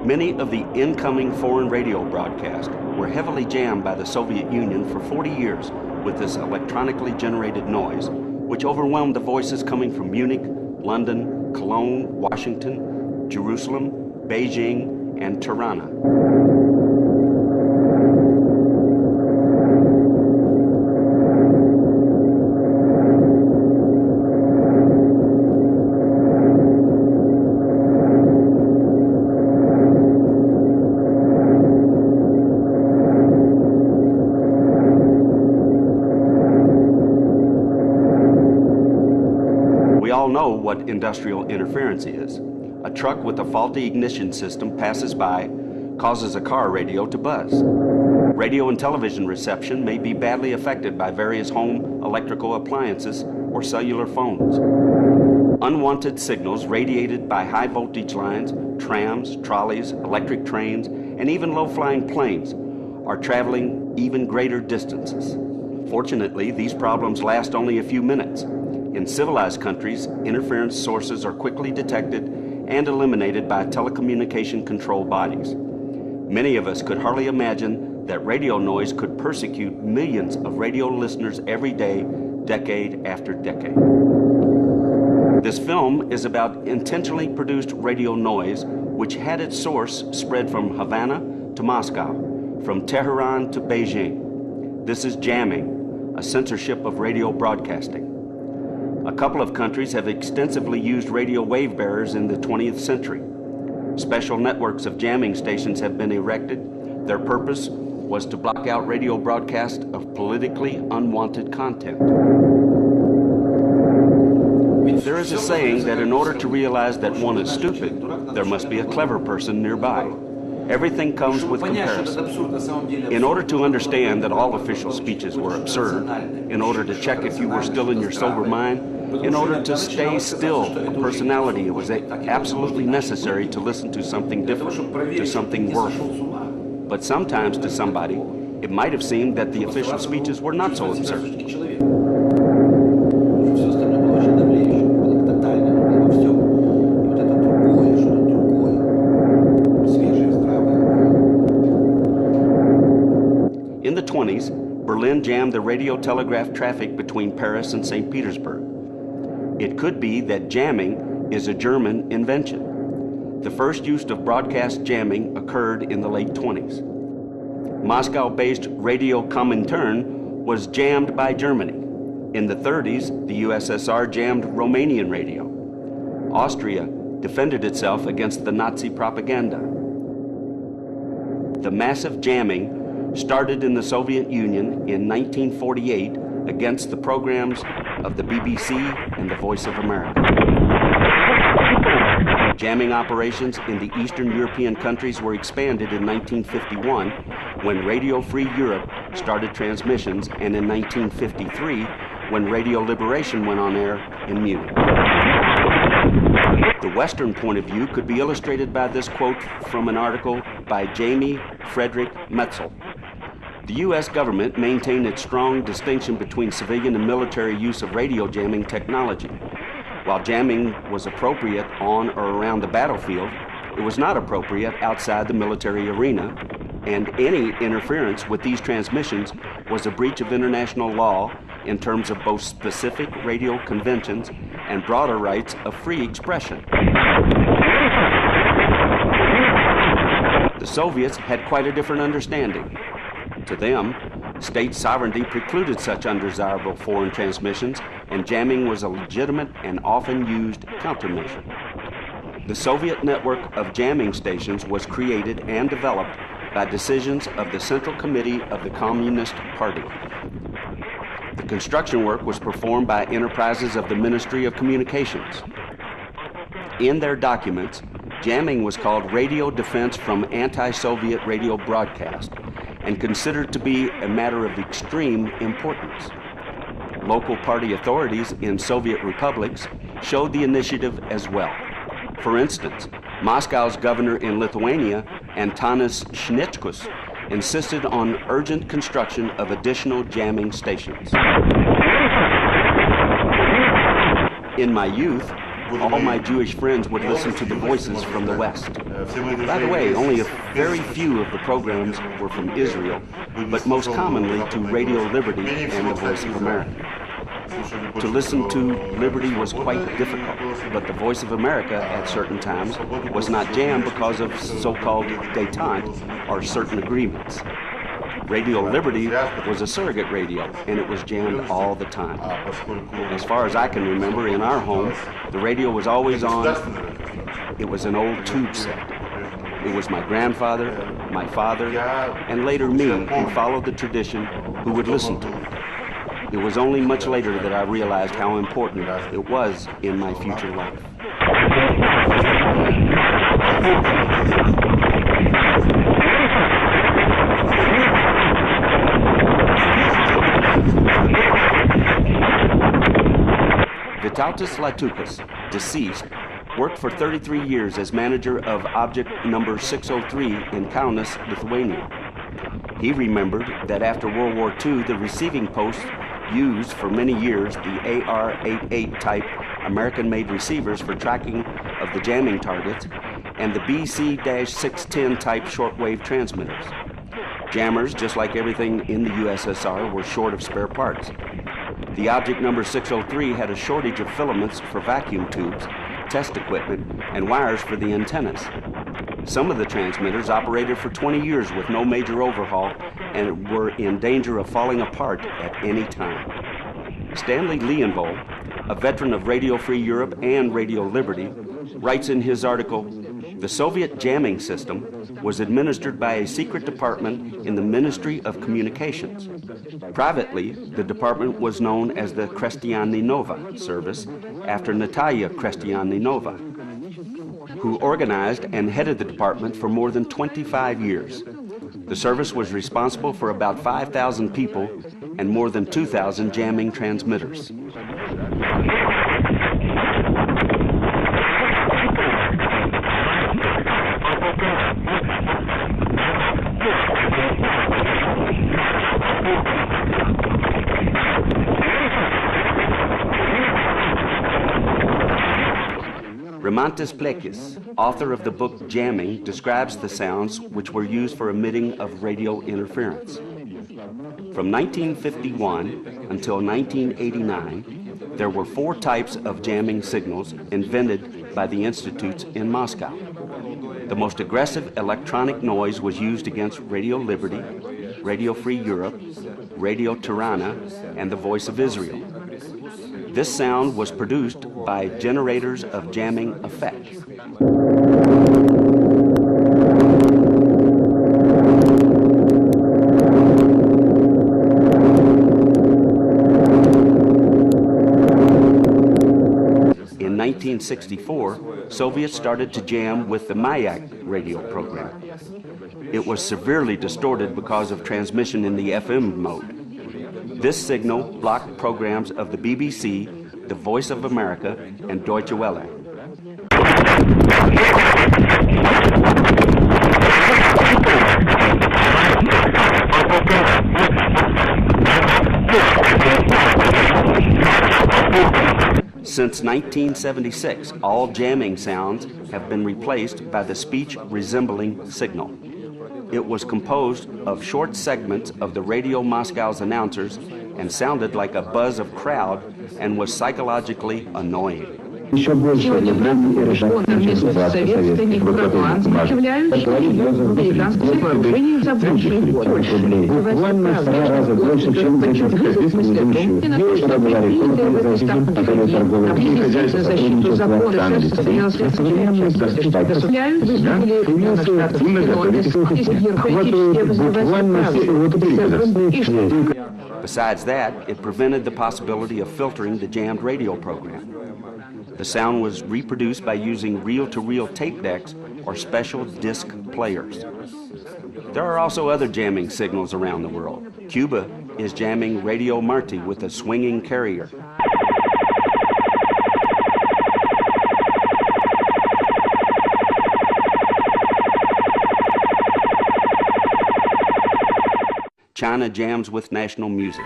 Many of the incoming foreign radio broadcasts were heavily jammed by the Soviet Union for 40 years with this electronically generated noise, which overwhelmed the voices coming from Munich, London, Cologne, Washington, Jerusalem, Beijing, and Tirana. We all know what industrial interference is. A truck with a faulty ignition system passes by, causes a car radio to buzz. Radio and television reception may be badly affected by various home electrical appliances or cellular phones. Unwanted signals radiated by high voltage lines, trams, trolleys, electric trains, and even low-flying planes are traveling even greater distances. Fortunately, these problems last only a few minutes. In civilized countries, interference sources are quickly detected and eliminated by telecommunication control bodies. Many of us could hardly imagine that radio noise could persecute millions of radio listeners every day, decade after decade. This film is about intentionally produced radio noise which had its source spread from Havana to Moscow, from Tehran to Beijing. This is jamming, a censorship of radio broadcasting. A couple of countries have extensively used radio wave bearers in the 20th century. Special networks of jamming stations have been erected. Their purpose was to block out radio broadcasts of politically unwanted content. There is a saying that in order to realize that one is stupid, there must be a clever person nearby. Everything comes with comparison. In order to understand that all official speeches were absurd, in order to check if you were still in your sober mind, in order to stay still a personality, it was absolutely necessary to listen to something different, to something worse. But sometimes to somebody, it might have seemed that the official speeches were not so absurd. In the 20s, Berlin jammed the radio telegraph traffic between Paris and St. Petersburg. It could be that jamming is a German invention. The first use of broadcast jamming occurred in the late 20s. Moscow-based Radio Comintern was jammed by Germany. In the 30s, the USSR jammed Romanian radio. Austria defended itself against the Nazi propaganda. The massive jamming started in the Soviet Union in 1948 against the programs of the BBC and the Voice of America. Jamming operations in the Eastern European countries were expanded in 1951 when Radio Free Europe started transmissions, and in 1953 when Radio Liberation went on air in Munich. The Western point of view could be illustrated by this quote from an article by Jamie Frederick Metzel. The U.S. government maintained its strong distinction between civilian and military use of radio jamming technology. While jamming was appropriate on or around the battlefield, it was not appropriate outside the military arena, and any interference with these transmissions was a breach of international law in terms of both specific radio conventions and broader rights of free expression. The Soviets had quite a different understanding. To them, state sovereignty precluded such undesirable foreign transmissions, and jamming was a legitimate and often used countermeasure. The Soviet network of jamming stations was created and developed by decisions of the Central Committee of the Communist Party. The construction work was performed by enterprises of the Ministry of Communications. In their documents, jamming was called radio defense from anti-Soviet radio broadcast, and considered to be a matter of extreme importance. Local party authorities in Soviet republics showed the initiative as well. For instance, Moscow's governor in Lithuania, Antanas Sniečkus, insisted on urgent construction of additional jamming stations. In my youth, all my Jewish friends would listen to the voices from the West. By the way, only a very few of the programs were from Israel, but most commonly to Radio Liberty and the Voice of America. To listen to Liberty was quite difficult, but the Voice of America at certain times was not jammed because of so-called détente or certain agreements. Radio Liberty was a surrogate radio, and it was jammed all the time. As far as I can remember, in our home, the radio was always on. It was an old tube set. It was my grandfather, my father, and later me who followed the tradition who would listen to it. It was only much later that I realized how important it was in my future life. Vytautas Latukas, deceased, worked for 33 years as manager of object number 603 in Kaunas, Lithuania. He remembered that after World War II, the receiving post used for many years the AR-88 type American-made receivers for tracking of the jamming targets and the BC-610 type shortwave transmitters. Jammers, just like everything in the USSR, were short of spare parts. The object number 603 had a shortage of filaments for vacuum tubes, test equipment, and wires for the antennas. Some of the transmitters operated for 20 years with no major overhaul and were in danger of falling apart at any time. Stanley Leonvold, a veteran of Radio Free Europe and Radio Liberty, writes in his article, "The Soviet jamming system was administered by a secret department in the Ministry of Communications. Privately, the department was known as the Krestianinova Service, after Natalia Krestianinova, who organized and headed the department for more than 25 years. The service was responsible for about 5,000 people and more than 2,000 jamming transmitters." Rimantas Plekis, author of the book Jamming, describes the sounds which were used for emitting of radio interference. From 1951 until 1989, there were 4 types of jamming signals invented by the institutes in Moscow. The most aggressive electronic noise was used against Radio Liberty, Radio Free Europe, Radio Tirana, and the Voice of Israel. This sound was produced by generators of jamming effect. In 1964, Soviets started to jam with the Mayak radio program. It was severely distorted because of transmission in the FM mode. This signal blocked programs of the BBC, the Voice of America, and Deutsche Welle. Since 1976, all jamming sounds have been replaced by the speech-resembling signal. It was composed of short segments of the Radio Moscow's announcers and sounded like a buzz of crowd and was psychologically annoying. Сегодня в вместо советских прованских являются американские сооружения, забывшие больше. Буквально в 3 раза больше, чем в смысле Путина, что предприняли ставку приблизительно защиту закона состоялся государствляют, выступили на штатах Besides that, it prevented the possibility of filtering the jammed radio program. The sound was reproduced by using reel-to-reel tape decks or special disc players. There are also other jamming signals around the world. Cuba is jamming Radio Marti with a swinging carrier. China jams with national music.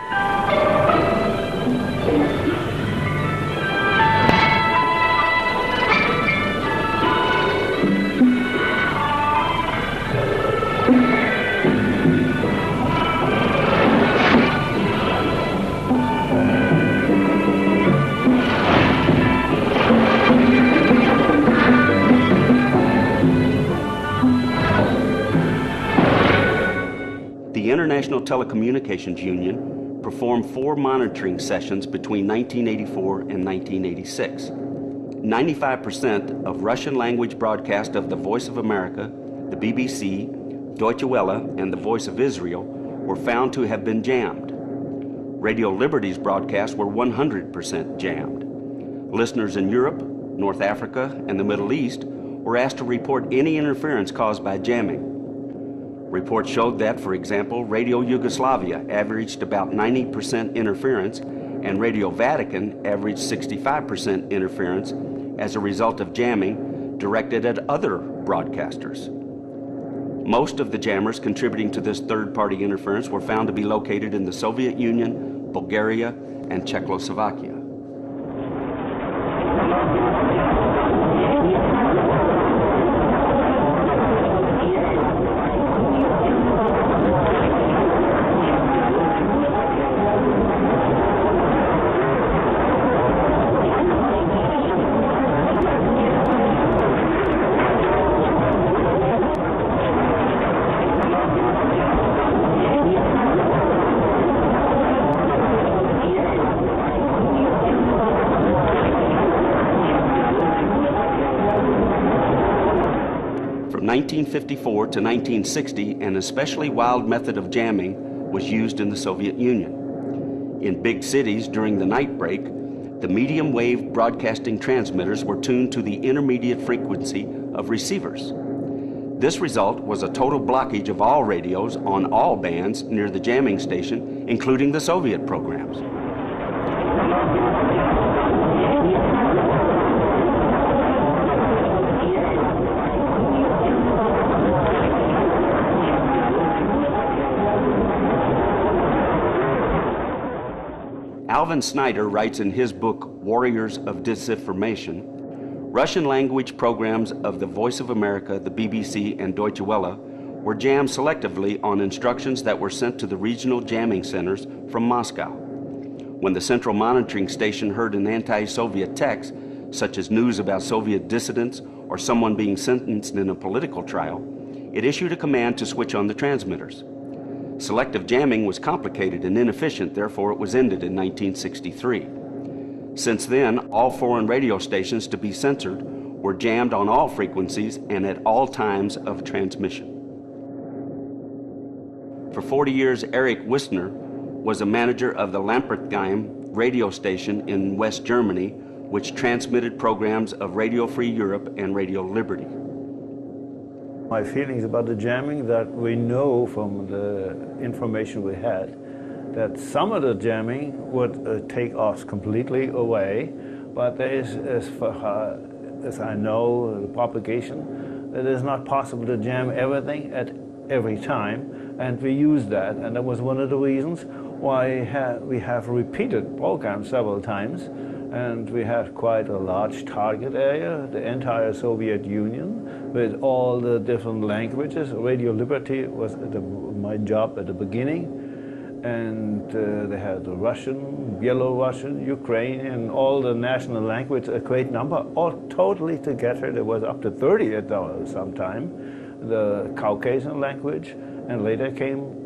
The International Telecommunications Union performed 4 monitoring sessions between 1984 and 1986. 95% of Russian language broadcast of the Voice of America, the BBC, Deutsche Welle, and the Voice of Israel were found to have been jammed. Radio Liberty's broadcasts were 100% jammed. Listeners in Europe, North Africa, and the Middle East were asked to report any interference caused by jamming. Reports showed that, for example, Radio Yugoslavia averaged about 90% interference and Radio Vatican averaged 65% interference as a result of jamming directed at other broadcasters. Most of the jammers contributing to this third-party interference were found to be located in the Soviet Union, Bulgaria, and Czechoslovakia. From 1954 to 1960, an especially wild method of jamming was used in the Soviet Union. In big cities during the night break, the medium wave broadcasting transmitters were tuned to the intermediate frequency of receivers. This result was a total blockage of all radios on all bands near the jamming station, including the Soviet programs. Alvin Snyder writes in his book, Warriors of Disinformation, Russian language programs of the Voice of America, the BBC, and Deutsche Welle were jammed selectively on instructions that were sent to the regional jamming centers from Moscow. When the Central Monitoring Station heard an anti-Soviet text, such as news about Soviet dissidents or someone being sentenced in a political trial, it issued a command to switch on the transmitters. Selective jamming was complicated and inefficient, therefore it was ended in 1963. Since then, all foreign radio stations to be censored were jammed on all frequencies and at all times of transmission. For 40 years, Erich Wissner was a manager of the Lampertheim radio station in West Germany, which transmitted programs of Radio Free Europe and Radio Liberty. My feelings about the jamming, that we know from the information we had that some of the jamming would take us completely away, but there is, as I know, the propagation, it is not possible to jam everything at every time, and we use that, and that was one of the reasons why we have repeated programs several times, and we had quite a large target area, the entire Soviet Union, with all the different languages. Radio Liberty was my job at the beginning, and they had the Russian, Belarusian, Ukrainian, all the national language, a great number, all totally together. There was up to 30 at some time, the Caucasian language, and later came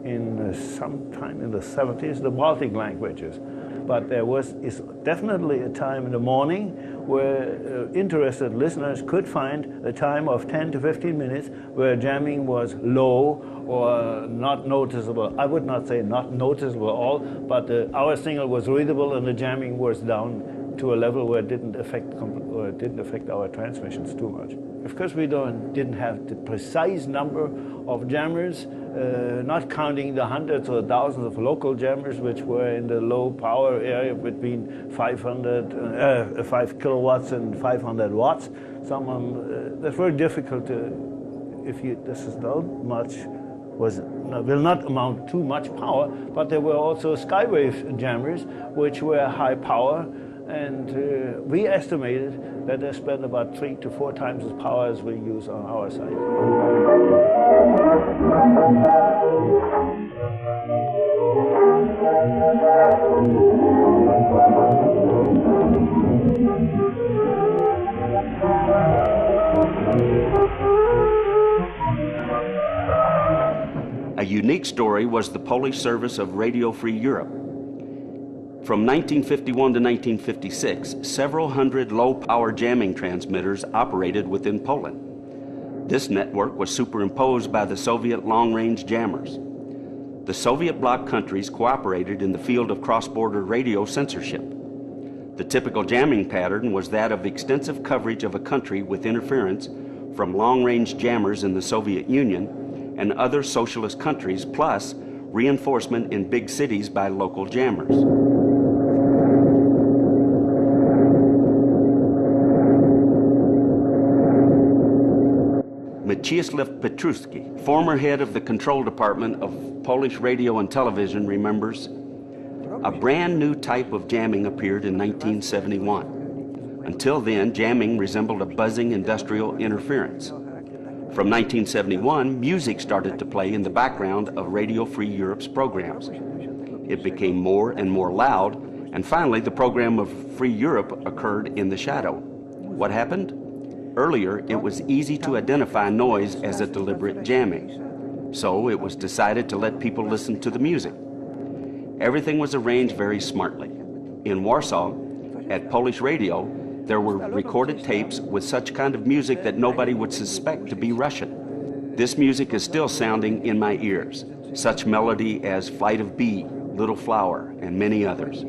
in sometime in the 70s, the Baltic languages. But there is definitely a time in the morning where interested listeners could find a time of 10 to 15 minutes where jamming was low or not noticeable. I would not say not noticeable at all, but our signal was readable and the jamming was down to a level where it didn't affect our transmissions too much. Of course, we didn't have the precise number of jammers, not counting the hundreds or thousands of local jammers, which were in the low power area between 5 kilowatts and 500 watts. Some of them, that's very difficult to, this is not much, will not amount to much power, but there were also skywave jammers, which were high power, and we estimated that they spend about 3 to 4 times as power as we use on our side. A unique story was the Polish service of Radio Free Europe. From 1951 to 1956, several hundred low-power jamming transmitters operated within Poland. This network was superimposed by the Soviet long-range jammers. The Soviet bloc countries cooperated in the field of cross-border radio censorship. The typical jamming pattern was that of extensive coverage of a country with interference from long-range jammers in the Soviet Union and other socialist countries, plus reinforcement in big cities by local jammers. Mieczysław Petruski, former head of the control department of Polish Radio and Television, remembers a brand new type of jamming appeared in 1971. Until then, jamming resembled a buzzing industrial interference. From 1971, music started to play in the background of Radio Free Europe's programs. It became more and more loud, and finally the program of Free Europe occurred in the shadow. What happened? Earlier, it was easy to identify noise as a deliberate jamming, so it was decided to let people listen to the music. Everything was arranged very smartly. In Warsaw, at Polish radio, there were recorded tapes with such kind of music that nobody would suspect to be Russian. This music is still sounding in my ears, such melody as Flight of Bee, Little Flower, and many others.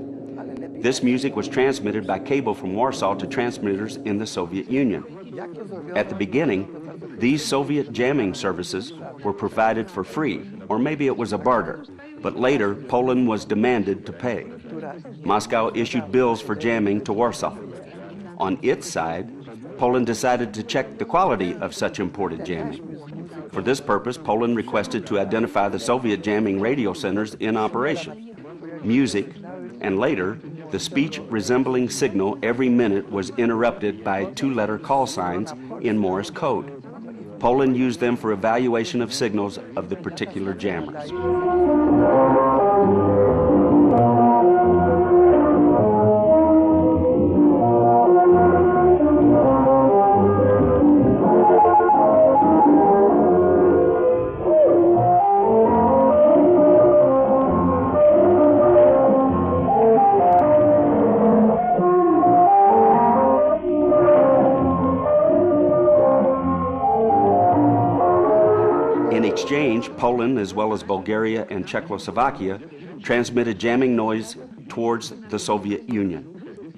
This music was transmitted by cable from Warsaw to transmitters in the Soviet Union. At the beginning, these Soviet jamming services were provided for free, or maybe it was a barter, but later Poland was demanded to pay. Moscow issued bills for jamming to Warsaw. On its side, Poland decided to check the quality of such imported jamming. For this purpose, Poland requested to identify the Soviet jamming radio centers in operation. Music, and later, the speech resembling signal every minute was interrupted by 2-letter call signs in Morse code. Poland used them for evaluation of signals of the particular jammers. In exchange, Poland, as well as Bulgaria and Czechoslovakia, transmitted jamming noise towards the Soviet Union.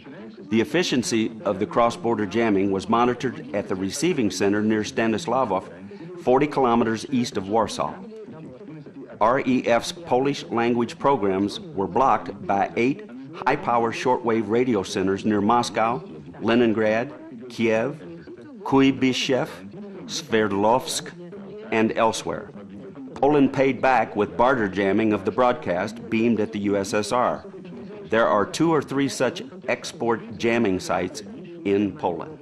The efficiency of the cross-border jamming was monitored at the receiving center near Stanislavov, 40 kilometers east of Warsaw. REF's Polish language programs were blocked by 8 high-power shortwave radio centers near Moscow, Leningrad, Kiev, Kuybyshev, Sverdlovsk, and elsewhere. Poland paid back with barter jamming of the broadcast beamed at the USSR. There are 2 or 3 such export jamming sites in Poland.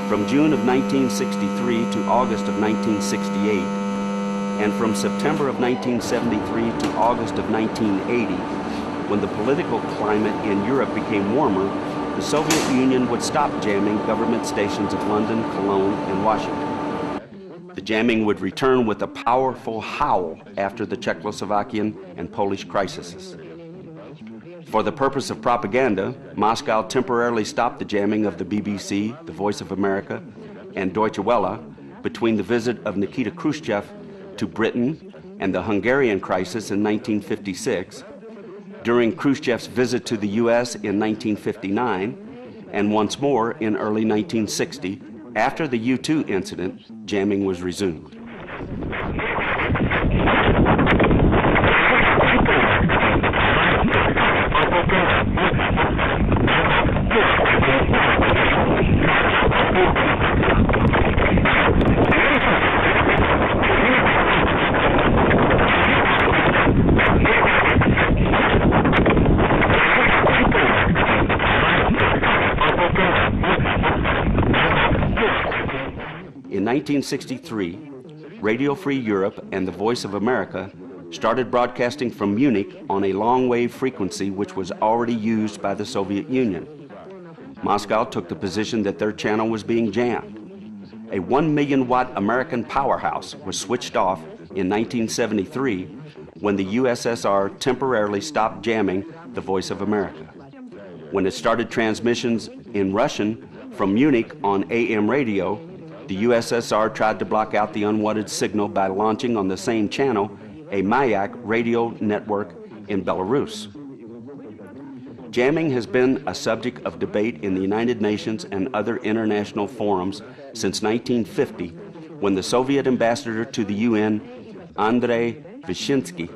From June of 1963 to August of 1968, and from September of 1973 to August of 1980, when the political climate in Europe became warmer, the Soviet Union would stop jamming government stations of London, Cologne, and Washington. The jamming would return with a powerful howl after the Czechoslovakian and Polish crises. For the purpose of propaganda, Moscow temporarily stopped the jamming of the BBC, the Voice of America, and Deutsche Welle between the visit of Nikita Khrushchev to Britain and the Hungarian crisis in 1956, during Khrushchev's visit to the U.S. in 1959, and once more in early 1960. After the U-2 incident, jamming was resumed. In 1963, Radio Free Europe and the Voice of America started broadcasting from Munich on a long-wave frequency which was already used by the Soviet Union. Moscow took the position that their channel was being jammed. A 1 million watt American powerhouse was switched off in 1973 when the USSR temporarily stopped jamming the Voice of America. When it started transmissions in Russian from Munich on AM radio, the USSR tried to block out the unwanted signal by launching on the same channel a Mayak radio network in Belarus. Jamming has been a subject of debate in the United Nations and other international forums since 1950, when the Soviet ambassador to the UN, Andrei Vyshinsky,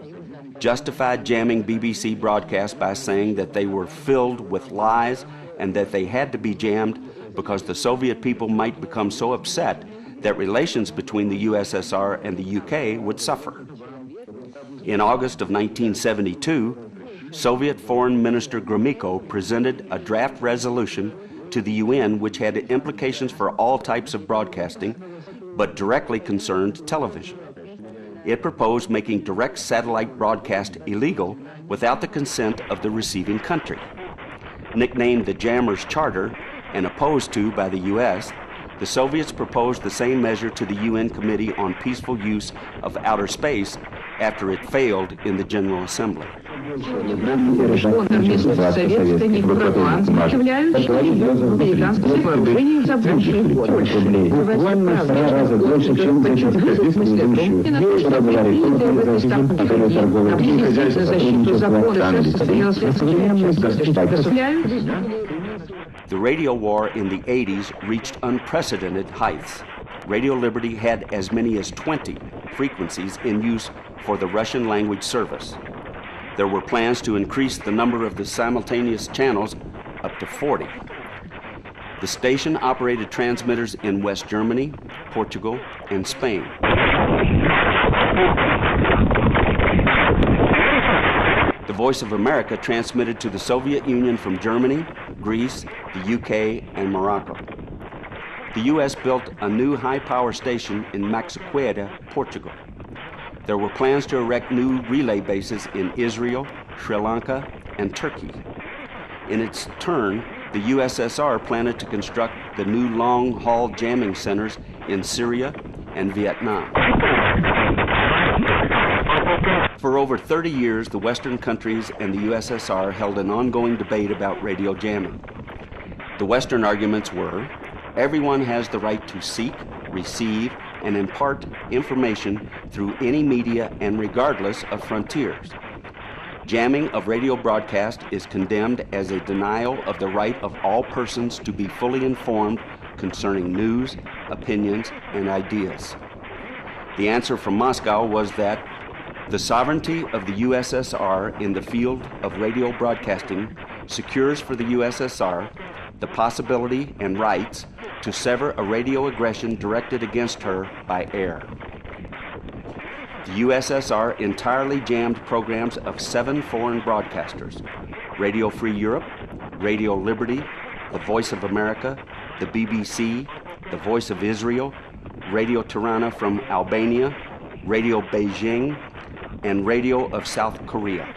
justified jamming BBC broadcasts by saying that they were filled with lies and that they had to be jammed because the Soviet people might become so upset that relations between the USSR and the UK would suffer. In August of 1972, Soviet Foreign Minister Gromyko presented a draft resolution to the UN which had implications for all types of broadcasting, but directly concerned television. It proposed making direct satellite broadcast illegal without the consent of the receiving country. Nicknamed the Jammers Charter and opposed to by the U.S., the Soviets proposed the same measure to the UN Committee on Peaceful Use of Outer Space after it failed in the General Assembly. The radio war in the 80s reached unprecedented heights. Radio Liberty had as many as 20 frequencies in use for the Russian language service. There were plans to increase the number of the simultaneous channels up to 40. The station operated transmitters in West Germany, Portugal, and Spain. The Voice of America transmitted to the Soviet Union from Germany, Greece, the UK, and Morocco. The U.S. built a new high-power station in Maxaqueta, Portugal. There were plans to erect new relay bases in Israel, Sri Lanka, and Turkey. In its turn, the USSR planned to construct the new long-haul jamming centers in Syria and Vietnam. For over 30 years, the Western countries and the USSR held an ongoing debate about radio jamming. The Western arguments were, everyone has the right to seek, receive, and impart information through any media and regardless of frontiers. Jamming of radio broadcast is condemned as a denial of the right of all persons to be fully informed concerning news, opinions, and ideas. The answer from Moscow was that the sovereignty of the USSR in the field of radio broadcasting secures for the USSR the possibility and rights to sever a radio aggression directed against her by air. The USSR entirely jammed programs of 7 foreign broadcasters: Radio Free Europe, Radio Liberty, the Voice of America, the BBC, the Voice of Israel, Radio Tirana from Albania, Radio Beijing, and Radio of South Korea.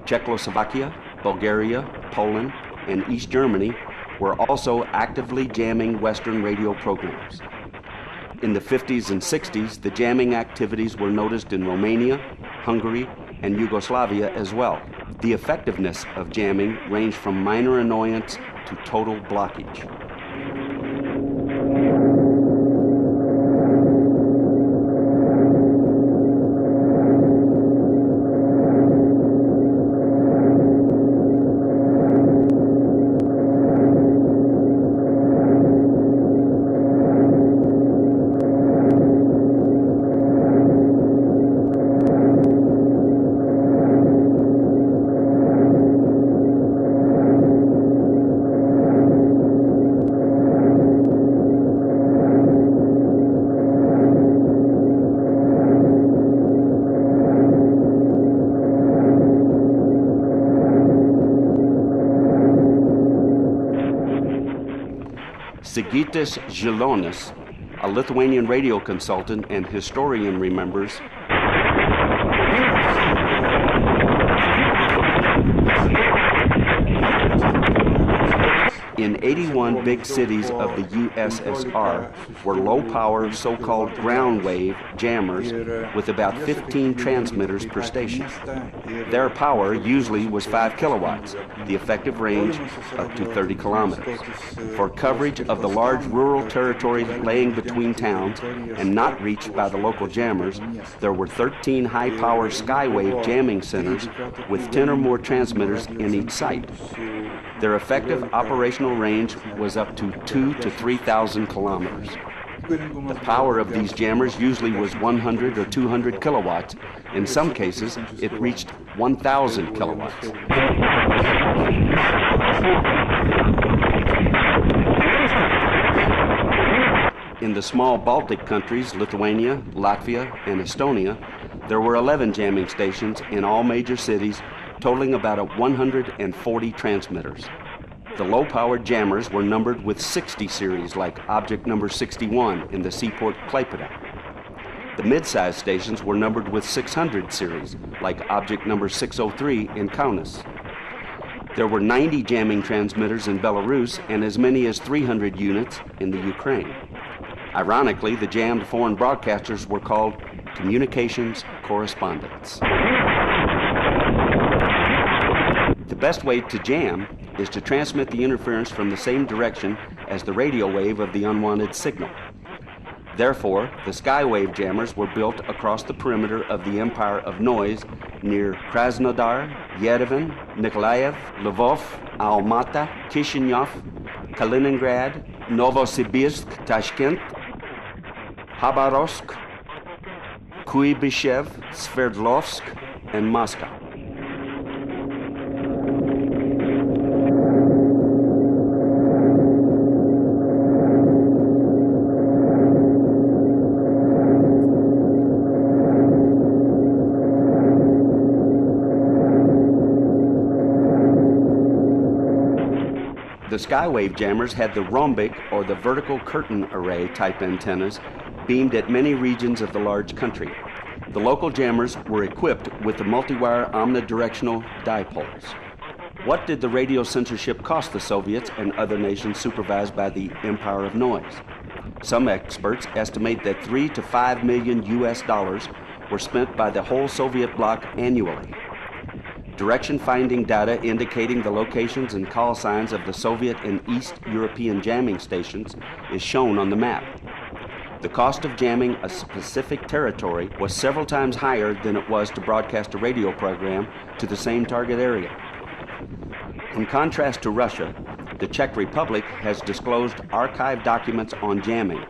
Czechoslovakia, Bulgaria, Poland, and East Germany were also actively jamming Western radio programs. In the 50s and 60s, the jamming activities were noticed in Romania, Hungary, and Yugoslavia as well. The effectiveness of jamming ranged from minor annoyance to total blockage. Sigitas Zilonis, a Lithuanian radio consultant and historian, remembers, in 81 big cities of the USSR were low-power so-called ground wave jammers with about 15 transmitters per station. Their power usually was 5 kilowatts, the effective range up to 30 kilometers. For coverage of the large rural territory laying between towns and not reached by the local jammers, there were 13 high-power skywave jamming centers with 10 or more transmitters in each site. Their effective operational range was up to 2,000 to 3,000 kilometers. The power of these jammers usually was 100 or 200 kilowatts. In some cases, it reached 1,000 kilowatts. In the small Baltic countries, Lithuania, Latvia, and Estonia, there were 11 jamming stations in all major cities, totaling about 140 transmitters. The low-powered jammers were numbered with 60 series, like object number 61 in the seaport Klaipėda. The mid-sized stations were numbered with 600 series, like object number 603 in Kaunas. There were 90 jamming transmitters in Belarus and as many as 300 units in the Ukraine. Ironically, the jammed foreign broadcasters were called communications correspondents. The best way to jam is to transmit the interference from the same direction as the radio wave of the unwanted signal. Therefore, the skywave jammers were built across the perimeter of the Empire of Noise near Krasnodar, Yerevan, Nikolaev, Lvov, Almaty, Kishinev, Kaliningrad, Novosibirsk, Tashkent, Khabarovsk, Kuibyshev, Sverdlovsk, and Moscow. The skywave jammers had the rhombic or the vertical curtain array type antennas beamed at many regions of the large country. The local jammers were equipped with the multi-wire omnidirectional dipoles. What did the radio censorship cost the Soviets and other nations supervised by the Empire of Noise? Some experts estimate that $3 to $5 million were spent by the whole Soviet bloc annually. Direction-finding data indicating the locations and call signs of the Soviet and East European jamming stations is shown on the map. The cost of jamming a specific territory was several times higher than it was to broadcast a radio program to the same target area. In contrast to Russia, the Czech Republic has disclosed archived documents on jamming.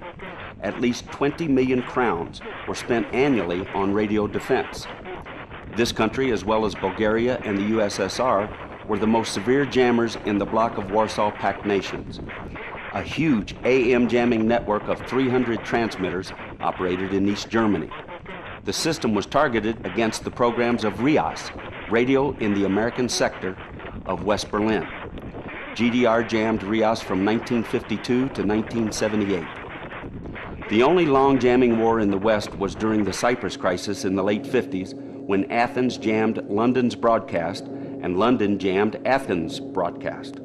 At least 20 million crowns were spent annually on radio defense. This country, as well as Bulgaria and the USSR, were the most severe jammers in the bloc of Warsaw Pact nations. A huge AM jamming network of 300 transmitters operated in East Germany. The system was targeted against the programs of RIAS, Radio in the American Sector of West Berlin. GDR jammed RIAS from 1952 to 1978. The only long jamming war in the West was during the Cyprus crisis in the late 50s, when Athens jammed London's broadcast and London jammed Athens' broadcast.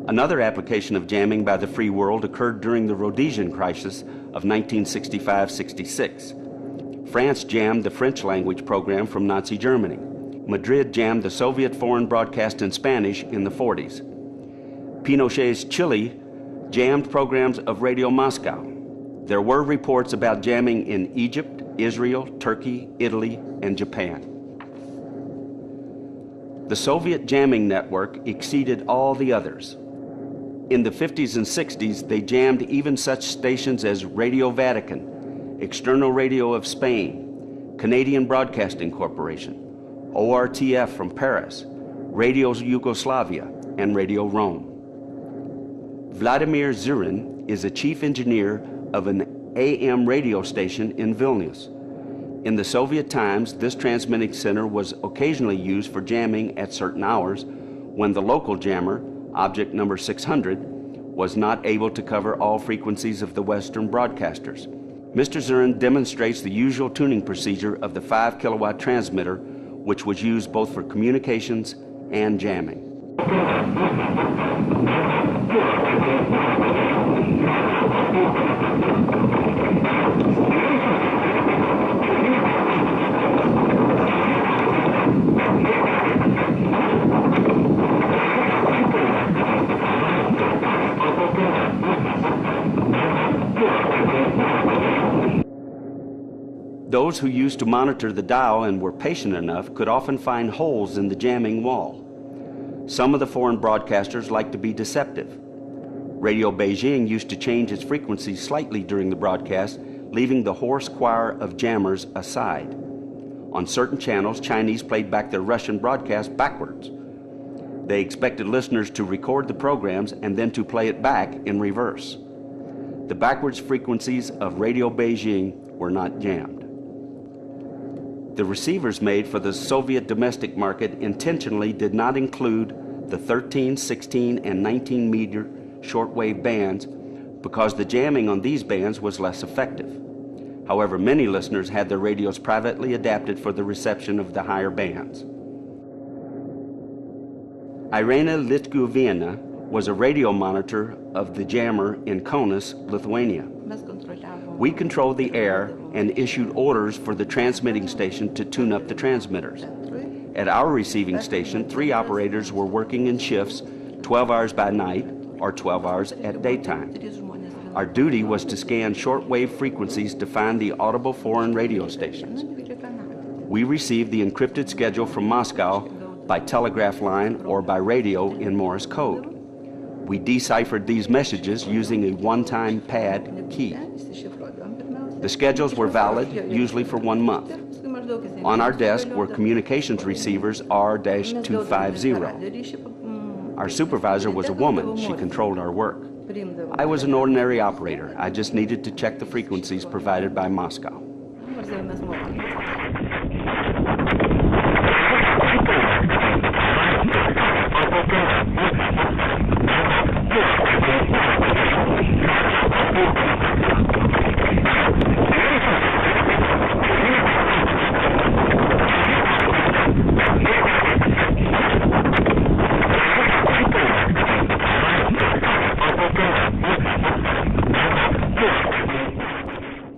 Another application of jamming by the free world occurred during the Rhodesian crisis of 1965-66. France jammed the French language program from Nazi Germany. Madrid jammed the Soviet foreign broadcast in Spanish in the 40s. Pinochet's Chile jammed programs of Radio Moscow. There were reports about jamming in Egypt, Israel, Turkey, Italy, and Japan. The Soviet jamming network exceeded all the others. In the 50s and 60s, they jammed even such stations as Radio Vatican, External Radio of Spain, Canadian Broadcasting Corporation, ORTF from Paris, Radio Yugoslavia, and Radio Rome. Vladimir Zurin is a chief engineer of an AM radio station in Vilnius. In the Soviet times, this transmitting center was occasionally used for jamming at certain hours when the local jammer, object number 600, was not able to cover all frequencies of the Western broadcasters. Mr. Zurin demonstrates the usual tuning procedure of the 5 kilowatt transmitter, which was used both for communications and jamming. Those who used to monitor the dial and were patient enough could often find holes in the jamming wall. Some of the foreign broadcasters liked to be deceptive. Radio Beijing used to change its frequency slightly during the broadcast, leaving the hoarse choir of jammers aside. On certain channels, Chinese played back their Russian broadcast backwards. They expected listeners to record the programs and then to play it back in reverse. The backwards frequencies of Radio Beijing were not jammed. The receivers made for the Soviet domestic market intentionally did not include the 13, 16, and 19 meter shortwave bands because the jamming on these bands was less effective. However, many listeners had their radios privately adapted for the reception of the higher bands. Irena Litguviena was a radio monitor of the jammer in Kaunas, Lithuania. We controlled the air and issued orders for the transmitting station to tune up the transmitters. At our receiving station, 3 operators were working in shifts, 12 hours by night or 12 hours at daytime. Our duty was to scan shortwave frequencies to find the audible foreign radio stations. We received the encrypted schedule from Moscow by telegraph line or by radio in Morse code. We deciphered these messages using a one-time pad key. The schedules were valid, usually for 1 month. On our desk were communications receivers R-250. Our supervisor was a woman. She controlled our work. I was an ordinary operator. I just needed to check the frequencies provided by Moscow.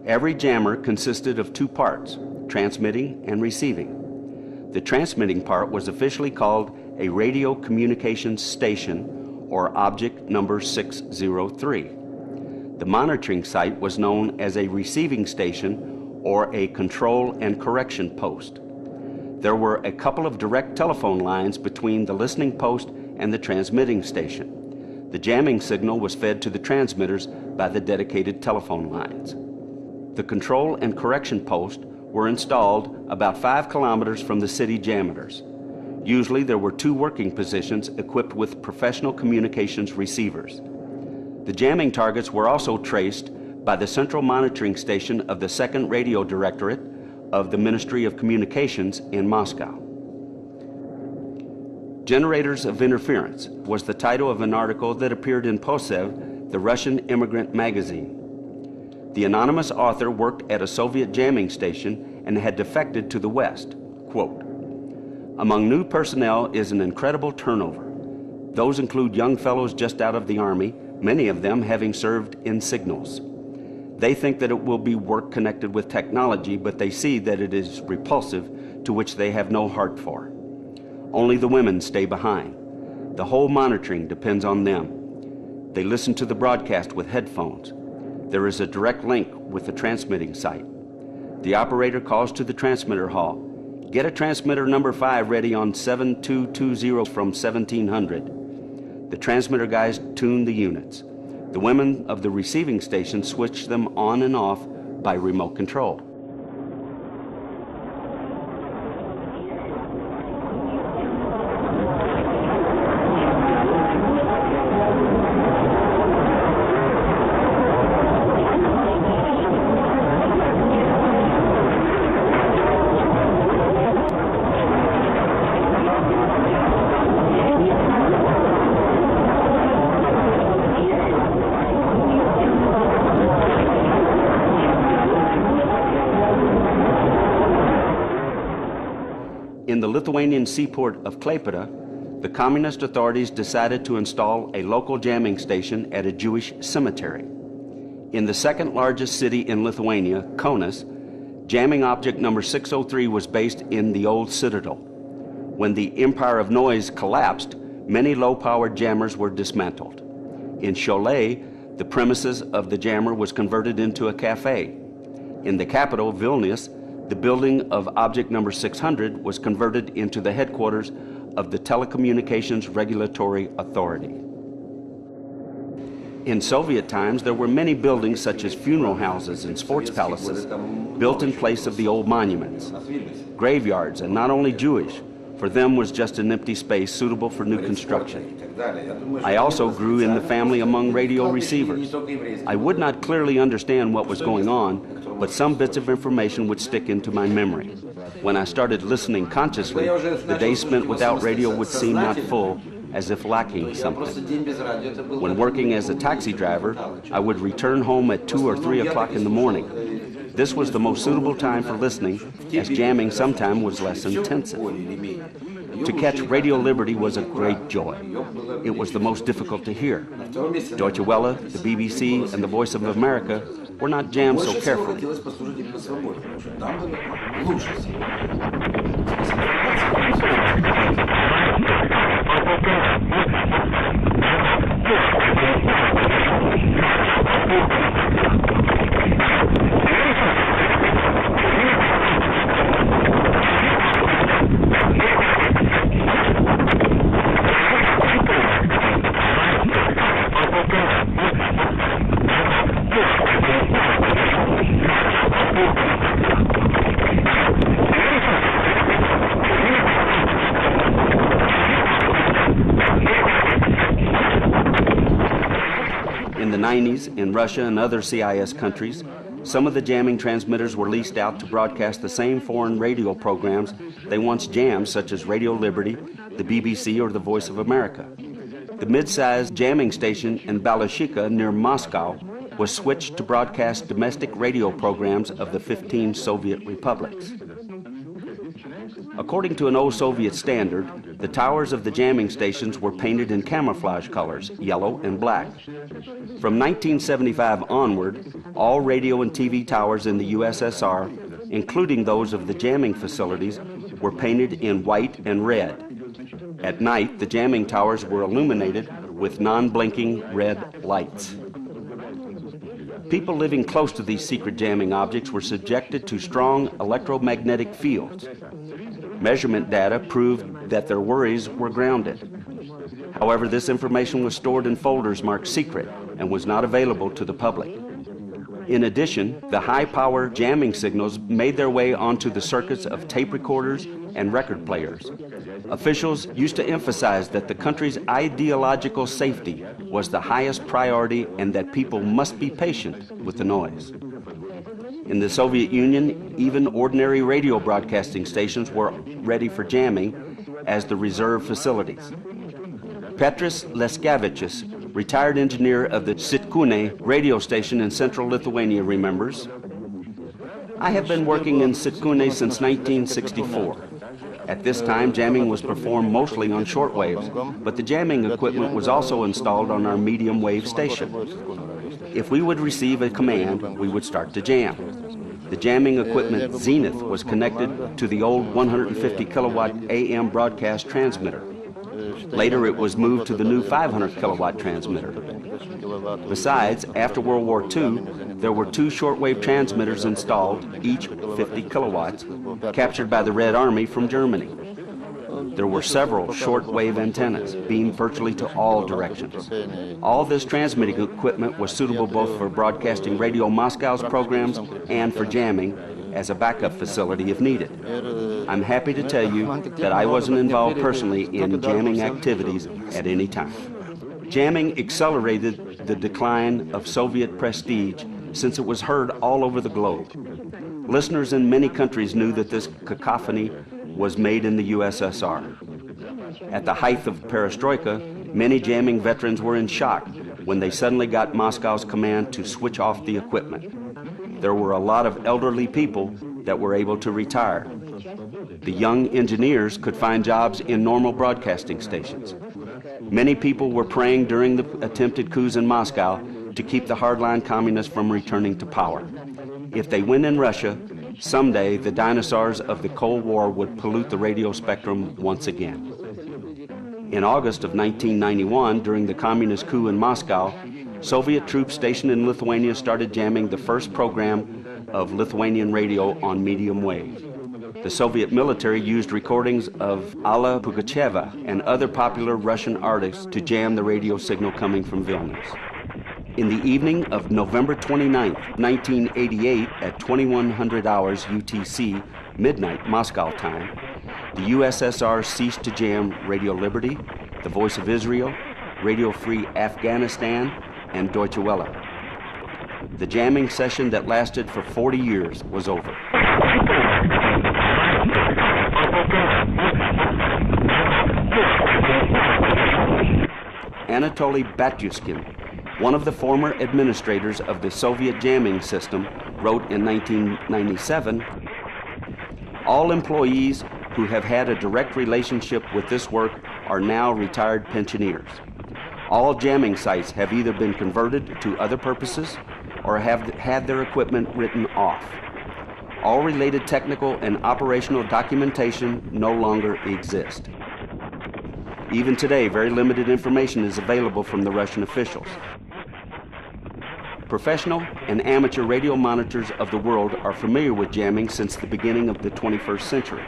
Every jammer consisted of 2 parts, transmitting and receiving. The transmitting part was officially called a radio communications station, or object number 603. The monitoring site was known as a receiving station or a control and correction post. There were a couple of direct telephone lines between the listening post and the transmitting station. The jamming signal was fed to the transmitters by the dedicated telephone lines. The control and correction post were installed about 5 kilometers from the city jammers. Usually there were 2 working positions equipped with professional communications receivers. The jamming targets were also traced by the central monitoring station of the 2nd Radio Directorate of the Ministry of Communications in Moscow. Generators of Interference was the title of an article that appeared in Posev, the Russian immigrant magazine. The anonymous author worked at a Soviet jamming station and had defected to the West. Quote, "Among new personnel is an incredible turnover. Those include young fellows just out of the Army, many of them having served in signals. They think that it will be work connected with technology, but they see that it is repulsive, to which they have no heart for. Only the women stay behind. The whole monitoring depends on them. They listen to the broadcast with headphones. There is a direct link with the transmitting site. The operator calls to the transmitter hall. Get a transmitter number 5 ready on 7220 from 1700. The transmitter guys tune the units. The women of the receiving station switch them on and off by remote control. in the Lithuanian seaport of Klaipėda, the communist authorities decided to install a local jamming station at a Jewish cemetery. In the second largest city in Lithuania, Kaunas, jamming object number 603 was based in the old citadel. When the Empire of Noise collapsed, many low-powered jammers were dismantled. In Šiauliai, the premises of the jammer was converted into a cafe. In the capital, Vilnius, the building of object number 600 was converted into the headquarters of the Telecommunications Regulatory Authority. In Soviet times, there were many buildings such as funeral houses and sports palaces built in place of the old monuments. Graveyards, and not only Jewish, for them was just an empty space suitable for new construction. I also grew in the family among radio receivers. I would not clearly understand what was going on, but some bits of information would stick into my memory. When I started listening consciously, the days spent without radio would seem not full, as if lacking something. When working as a taxi driver, I would return home at 2 or 3 o'clock in the morning. This was the most suitable time for listening, as jamming sometimes was less intensive. To catch Radio Liberty was a great joy. It was the most difficult to hear. Deutsche Welle, the BBC, and the Voice of America were not jammed so carefully. In the 90s, in Russia and other CIS countries, some of the jamming transmitters were leased out to broadcast the same foreign radio programs they once jammed, such as Radio Liberty, the BBC, or the Voice of America. The mid-sized jamming station in Balashikha near Moscow was switched to broadcast domestic radio programs of the 15 Soviet republics. According to an old Soviet standard, the towers of the jamming stations were painted in camouflage colors, yellow and black. From 1975 onward, all radio and TV towers in the USSR, including those of the jamming facilities, were painted in white and red. At night, the jamming towers were illuminated with non-blinking red lights. People living close to these secret jamming objects were subjected to strong electromagnetic fields. Measurement data proved that their worries were grounded. However, this information was stored in folders marked secret and was not available to the public. In addition, the high-power jamming signals made their way onto the circuits of tape recorders and record players. Officials used to emphasize that the country's ideological safety was the highest priority and that people must be patient with the noise. In the Soviet Union, even ordinary radio broadcasting stations were ready for jamming as the reserve facilities. Petras Leskavicius, retired engineer of the Sitkūnai radio station in central Lithuania, remembers, "I have been working in Sitkūnai since 1964. At this time, jamming was performed mostly on shortwaves, but the jamming equipment was also installed on our medium wave station. If we would receive a command, we would start to jam. The jamming equipment Zenith was connected to the old 150 kilowatt AM broadcast transmitter. Later it was moved to the new 500 kilowatt transmitter. Besides, after World War II, there were 2 shortwave transmitters installed, each 50 kilowatts, captured by the Red Army from Germany. There were several shortwave antennas, beamed virtually to all directions. All this transmitting equipment was suitable both for broadcasting Radio Moscow's programs and for jamming as a backup facility if needed. I'm happy to tell you that I wasn't involved personally in jamming activities at any time. Jamming accelerated the decline of Soviet prestige since it was heard all over the globe. Listeners in many countries knew that this cacophony was made in the USSR. At the height of perestroika, many jamming veterans were in shock when they suddenly got Moscow's command to switch off the equipment. There were a lot of elderly people that were able to retire. the young engineers could find jobs in normal broadcasting stations. Many people were praying during the attempted coups in Moscow to keep the hardline communists from returning to power. If they win in Russia, someday the dinosaurs of the Cold War would pollute the radio spectrum once again. In August of 1991, during the communist coup in Moscow, Soviet troops stationed in Lithuania started jamming the first program of Lithuanian radio on medium wave. The Soviet military used recordings of Alla Pugacheva and other popular Russian artists to jam the radio signal coming from Vilnius. In the evening of November 29, 1988, at 2100 hours UTC, midnight Moscow time, the USSR ceased to jam Radio Liberty, The Voice of Israel, Radio Free Afghanistan, and Deutsche Welle. The jamming session that lasted for 40 years was over. Anatoly Batyushkin, one of the former administrators of the Soviet jamming system, wrote in 1997, "All employees who have had a direct relationship with this work are now retired pensioners. All jamming sites have either been converted to other purposes or have had their equipment written off. All related technical and operational documentation no longer exist. Even today, very limited information is available from the Russian officials. Professional and amateur radio monitors of the world are familiar with jamming since the beginning of the 21st century.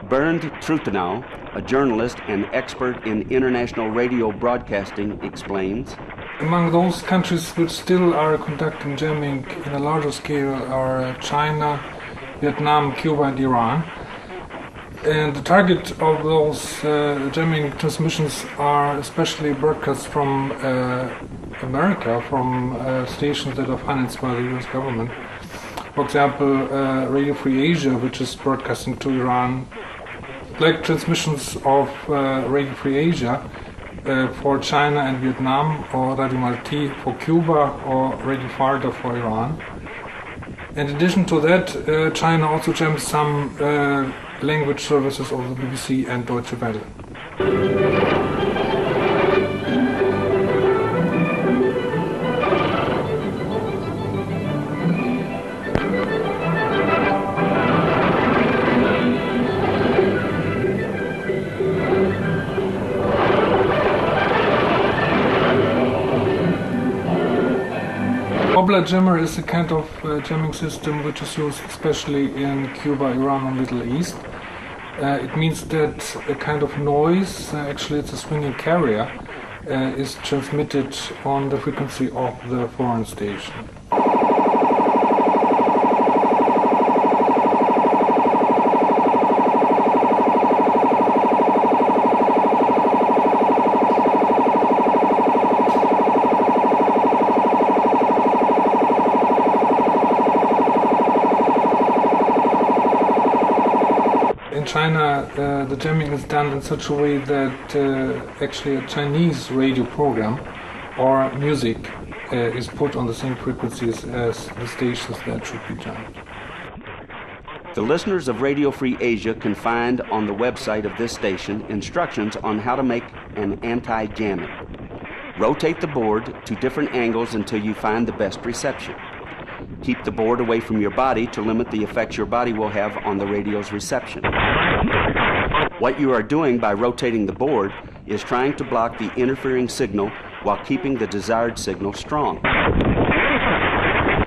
Bernd Trutenow, a journalist and expert in international radio broadcasting, explains, "Among those countries which still are conducting jamming in a larger scale are China, Vietnam, Cuba, and Iran. And the target of those jamming transmissions are especially broadcasts from America, from stations that are financed by the US government. For example, Radio Free Asia, which is broadcasting to Iran, like transmissions of Radio Free Asia for China and Vietnam, or Radio Marti for Cuba, or Radio Farda for Iran. In addition to that, China also jams some language services of the BBC and Deutsche Welle." Wobbler jammer is a kind of jamming system which is used especially in Cuba, Iran, and Middle East. It means that a kind of noise, actually it's a swinging carrier, is transmitted on the frequency of the foreign station. In China, the jamming is done in such a way that actually a Chinese radio program or music is put on the same frequencies as the stations that should be jammed. The listeners of Radio Free Asia can find on the website of this station instructions on how to make an anti-jamming. Rotate the board to different angles until you find the best reception. Keep the board away from your body to limit the effects your body will have on the radio's reception. What you are doing by rotating the board is trying to block the interfering signal while keeping the desired signal strong.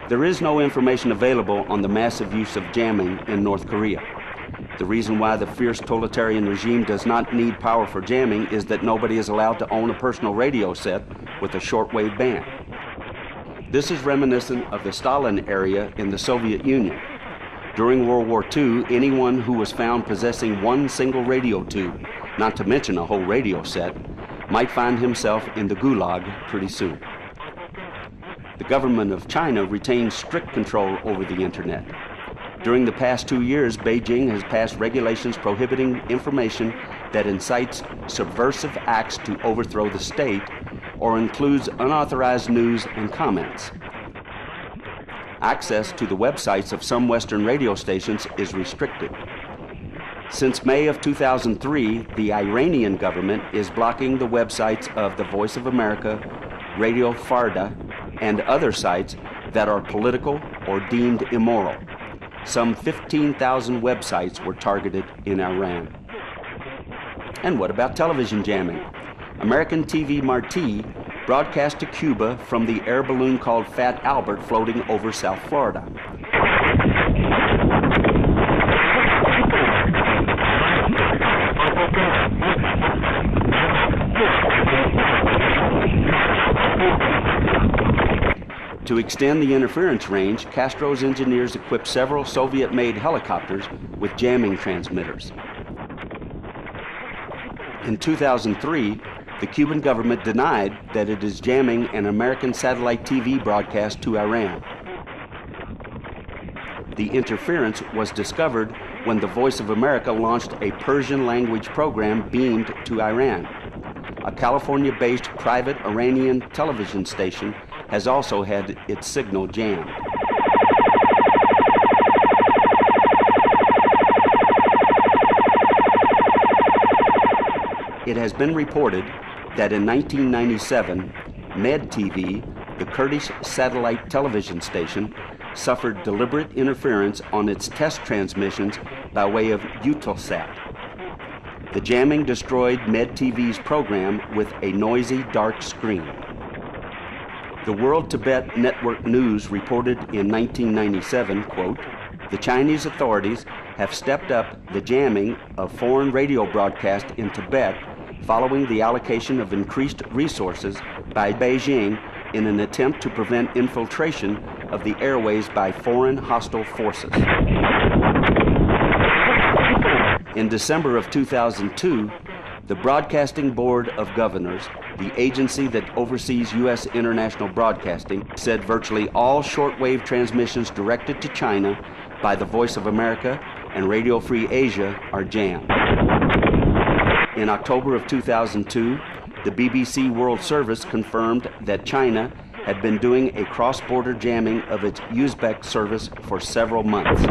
There is no information available on the massive use of jamming in North Korea. The reason why the fierce totalitarian regime does not need power for jamming is that nobody is allowed to own a personal radio set with a shortwave band. This is reminiscent of the Stalin area in the Soviet Union. During World War II, anyone who was found possessing one single radio tube, not to mention a whole radio set, might find himself in the Gulag pretty soon. The government of China retains strict control over the internet. During the past 2 years, Beijing has passed regulations prohibiting information that incites subversive acts to overthrow the state or includes unauthorized news and comments. Access to the websites of some Western radio stations is restricted. Since May of 2003, the Iranian government is blocking the websites of the Voice of America, Radio Farda, and other sites that are political or deemed immoral. Some 15,000 websites were targeted in Iran. And what about television jamming? American TV Marti broadcast to Cuba from the air balloon called Fat Albert floating over South Florida. To extend the interference range, Castro's engineers equipped several Soviet-made helicopters with jamming transmitters. In 2003, the Cuban government denied that it is jamming an American satellite TV broadcast to Iran. The interference was discovered when the Voice of America launched a Persian language program beamed to Iran. A California-based private Iranian television station has also had its signal jammed. It has been reported that in 1997, MedTV, the Kurdish satellite television station, suffered deliberate interference on its test transmissions by way of Eutelsat. The jamming destroyed MedTV's program with a noisy, dark screen. The World Tibet Network News reported in 1997, quote, "The Chinese authorities have stepped up the jamming of foreign radio broadcasts in Tibet following the allocation of increased resources by Beijing in an attempt to prevent infiltration of the airways by foreign hostile forces." In December of 2002, the Broadcasting Board of Governors, the agency that oversees U.S. international broadcasting, said virtually all shortwave transmissions directed to China by the Voice of America and Radio Free Asia are jammed. In October of 2002, the BBC World Service confirmed that China had been doing a cross-border jamming of its Uzbek service for several months.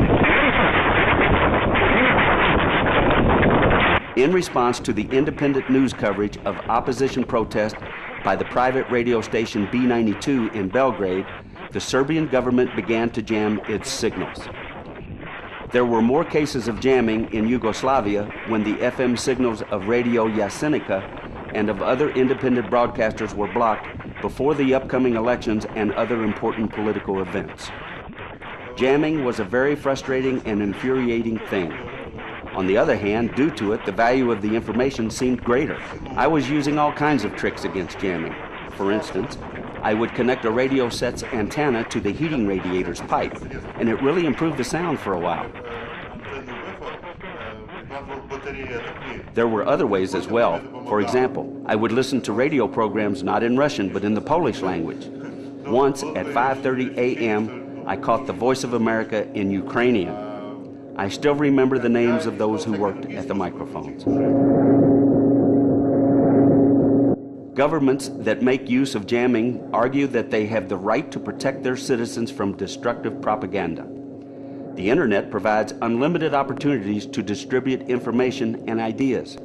In response to the independent news coverage of opposition protest by the private radio station B92 in Belgrade, the Serbian government began to jam its signals. There were more cases of jamming in Yugoslavia when the FM signals of Radio Jasenica and of other independent broadcasters were blocked before the upcoming elections and other important political events. Jamming was a very frustrating and infuriating thing. On the other hand, due to it, the value of the information seemed greater. I was using all kinds of tricks against jamming. For instance, I would connect a radio set's antenna to the heating radiator's pipe, and it really improved the sound for a while. There were other ways as well. For example, I would listen to radio programs not in Russian, but in the Polish language. Once, at 5:30 a.m., I caught the Voice of America in Ukrainian. I still remember the names of those who worked at the microphones. Governments that make use of jamming argue that they have the right to protect their citizens from destructive propaganda. The internet provides unlimited opportunities to distribute information and ideas.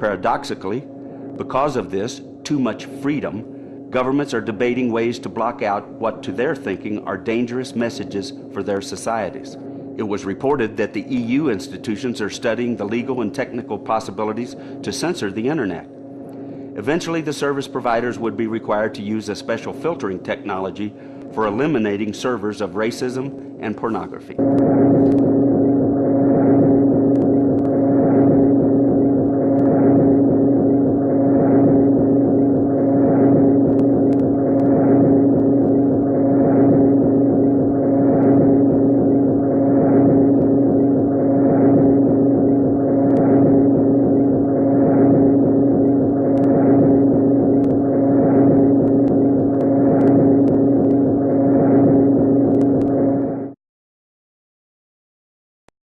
Paradoxically, because of this too much freedom, governments are debating ways to block out what to their thinking are dangerous messages for their societies. It was reported that the EU institutions are studying the legal and technical possibilities to censor the internet. Eventually, the service providers would be required to use a special filtering technology for eliminating servers of racism and pornography.